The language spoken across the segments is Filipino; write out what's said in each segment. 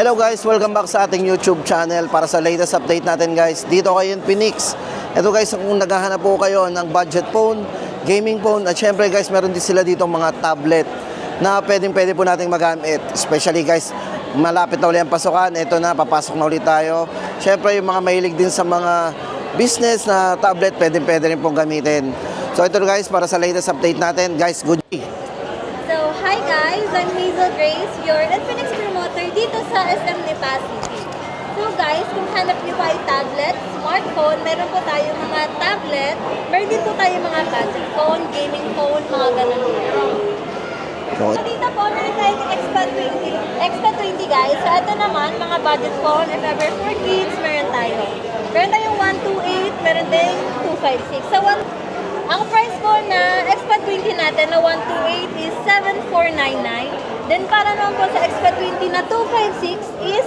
Hello guys, welcome back sa ating YouTube channel para sa latest update natin guys. Dito kayo in Phoenix. Ito guys, kung naghahanap po kayo ng budget phone, gaming phone, at syempre guys, meron din sila dito mga tablet na pwede po nating magamit. Especially guys, malapit na ulit ang pasukan. Ito na, papasok na ulit tayo. Syempre yung mga mahilig din sa mga business na tablet, pwede rin pong gamitin. So ito guys, para sa latest update natin. Guys, good day. So, hi guys! I'm Hazel Grace, your Infinix promoter dito sa SM Lipa City. So guys, kung hanap niyo pa ay tablet, smartphone, meron po tayo mga tablet, meron din po tayo mga budget phone, gaming phone, mga ganun po. So, dito po, meron tayo yung X20 guys. So, ito naman, mga budget phone, if ever for kids, meron tayo. Meron tayong 128, meron din 256. So, ang price po na X20 natin na 128 is 7,499. Then para naman po sa X20 na 256 is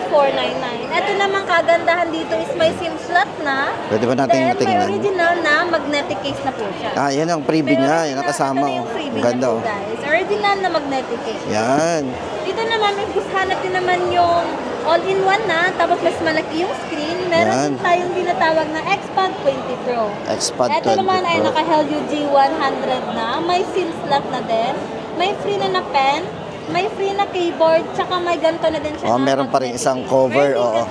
8,499. Ito naman kagandahan dito is may SIM slot na. Pwede ba natin Then tingnan? may original na magnetic case na po siya. Ah, yan ang freebie niya. Yan ang kasama. Ito na yung freebie Ang ganda niya po, oh. guys. Original na magnetic case. Yan. Dito naman, may hanap din naman yung all-in-one na, tapos mas malaki yung screen. Meron Yan. din tayong tinatawag na Xpad 20 Pro. Xpad 20 Ito naman ay Pro. naka-Helio G100 na, may SIM slot na din, may free na pen, may free na keyboard, tsaka may ganito na din siya. Oh, meron pa rin isang cover. Oo.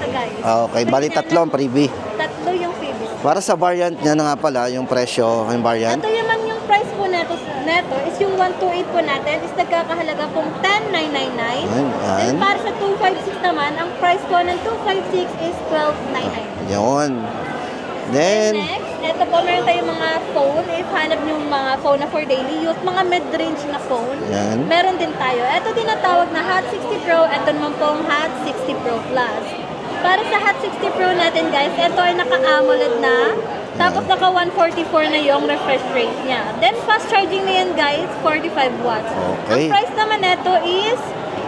Okay, bali tatlo ang freebie. Tatlo yung freebie. Para sa variant niya na nga pala, yung presyo, yung variant. Ito naman yung price po neto is yung 128 po natin is nagkakahalaga pong 10,999. Yan. And para sa 256 naman, ang price po ng 256 is 12,999. Yun. And Then, next, ito po meron tayong mga phone. If hanap nyo mga phone na for daily use, mga mid-range na phone, yan. meron din tayo. Ito tinatawag na Hot 60 Pro, ito naman pong Hot 60 Pro Plus. Para sa Hot 60 Pro natin guys, ito ay naka-AMOLED na. Tapos naka 144 na yung refresh rate niya. Then fast charging na yan guys, 45 watts. Okay. Ang price naman nito is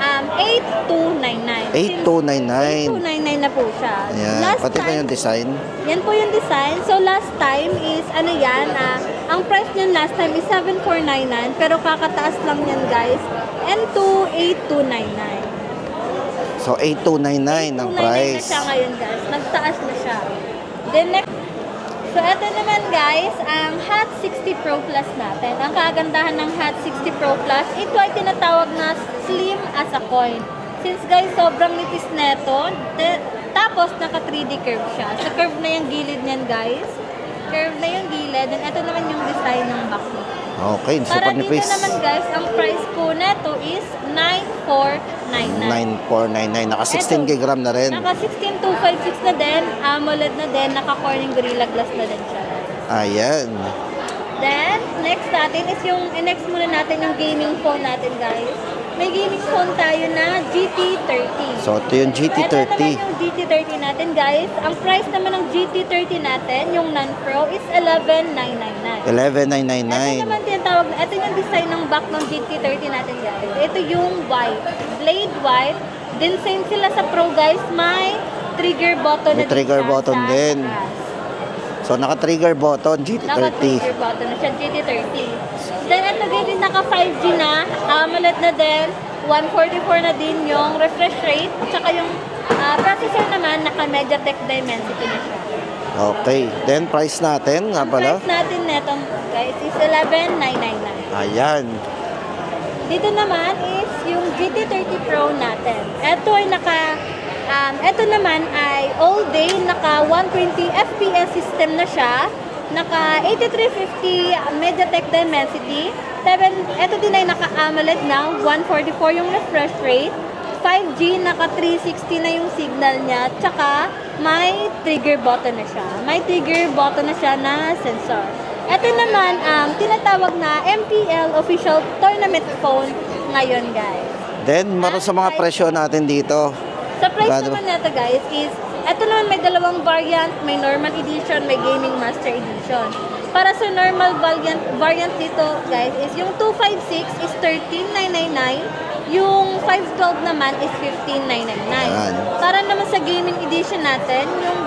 8,299. 8,299. 8,299 na po siya. Yan. Pati na yung design. Yan po yung design. So last time is ano yan, ang price niyan last time is 7,499 pero kakataas lang yan guys. And to 8,299. So, 8,299 ang 8,299 price. na siya ngayon guys. Nagtaas na siya. Then next, so ito naman guys, ang Hot 60 Pro Plus natin. Ang kagandahan ng Hot 60 Pro Plus, ito ay tinatawag na slim as a coin. Since guys, sobrang nipis neto, tapos naka 3D curve siya. So curve na yung gilid niyan guys. Curve na yung gilid. And ito naman yung design ng back niya. Okay, Para super dito nipis. naman guys, ang price po neto is 9,499. 9,499. Naka 16 gig RAM na rin. Naka 16256 na din, AMOLED na din, naka Corning Gorilla Glass na din siya. Ayan. Then, next natin is next muna natin yung gaming phone natin guys. May gaming phone tayo na GT30. So, ito yung Ito GT30. naman yung GT30 natin guys. Ang price naman ng GT30 natin, yung non-pro, is 11,999. 11,999. Ito naman tinatawag na, ito yung design ng back ng GT30 natin guys. Ito yung white, blade white. Then same sila sa Pro guys, may trigger button May na trigger siya button sa din. taas. So, naka-trigger button, GT30. Naka-trigger button na siya, GT30. Then ito din, naka 5G na, AMOLED na din, 144 na din yung refresh rate, tsaka yung processor naman, naka MediaTek Dimensity na siya. Okay. Then, price natin nga pala. Price natin neto guys is 11,999. Ayan. Dito naman is yung GT30 Pro natin. Ito ay ito naman ay all day, naka 120 FPS system na siya. Naka 8350 MediaTek Dimensity. Ito din ay naka AMOLED na, 144 yung refresh rate. 5G, naka 360 na yung signal niya. Tsaka may trigger button na siya. May trigger button na siya na sensor. Ito naman ang tinatawag na MPL official tournament phone ngayon guys. Then, maroon sa mga presyo natin dito. Sa price Gano? naman nito guys is, ito naman may dalawang variant, may normal edition, may gaming master edition. Para sa normal variant dito guys is yung 256 is 13,999, yung 512 naman is 15,999. Ayan. Para naman sa gaming edition natin, yung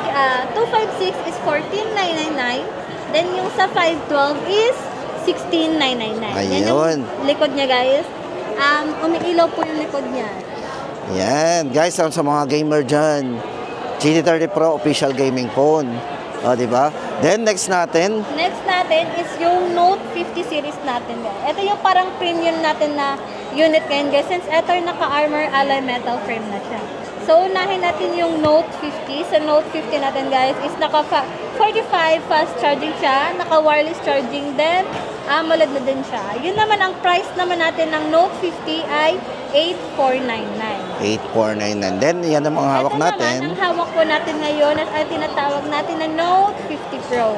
256 is 14,999, then yung sa 512 is 16,999. Yan yung Ayun. likod niya guys. Umiilaw po yung likod niya. Yan, guys, sa mga gamer dyan. GT30 Pro official gaming phone. O, di ba? Then, next natin, Next natin is yung Note 50 series natin, guys. Ito yung parang premium natin na unit ngayon, guys. Since ito yung naka-armor alloy metal frame na siya. So, unahin natin yung Note 50. Sa Note 50 natin, guys, is naka-45 fast charging siya, naka-wireless charging, then AMOLED na din siya. Yun naman, ang price naman natin ng Note 50 ay 8,499. 8499. Then, yan ang mga hawak Ito natin. naman, ang hawak po natin ngayon at ay tinatawag natin na Note 50 Pro.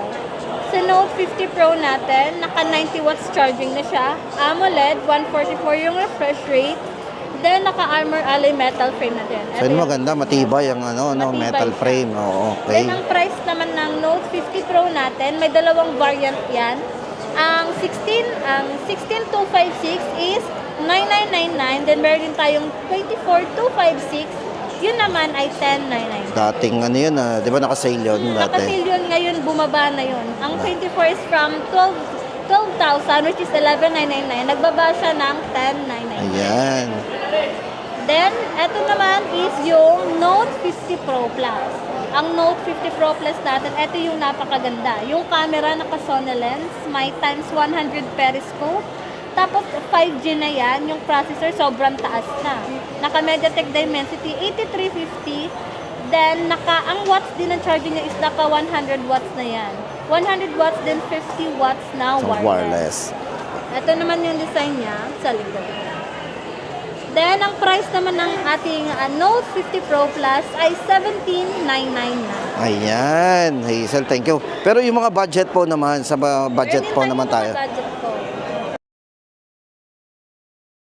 Sa Note 50 Pro natin, naka 90 watts charging na siya. AMOLED, 144 yung refresh rate. Then, naka-armor alloy metal frame na din. So, yun maganda, matibay ang Matibay metal siya. frame. Oo, okay. Then, ang price naman ng Note 50 Pro natin, may dalawang variant yan. Ang 16256 is 9999. Then, meron din tayong 24256. Yun naman ay 10999. Dating ano yun, di ba naka-sale yun dati? Naka-sale yun ngayon, bumaba na yun. Ang 24 is from 12,000, which is 11,999. Nagbaba siya ng 10,999. Ayan. Then, eto naman is yung Note 50 Pro Plus. Ang Note 50 Pro Plus natin, eto yung napakaganda. Yung camera naka-Sony lens, may times 100 periscope. Tapos 5G na yan, yung processor sobrang taas na. Naka MediaTek Dimensity 8350. Then, ang watts din ng charging niya is naka 100 watts na yan. 100 watts din 50 watts na So, wireless. Ito naman yung design niya sa likod. Then, ang price naman ng ating Note 50 Pro Plus ay 17,999 na. Ayan, Hazel, thank you. Pero yung mga budget po naman, sa budget Meron po din naman tayong tayo. mga budget phone.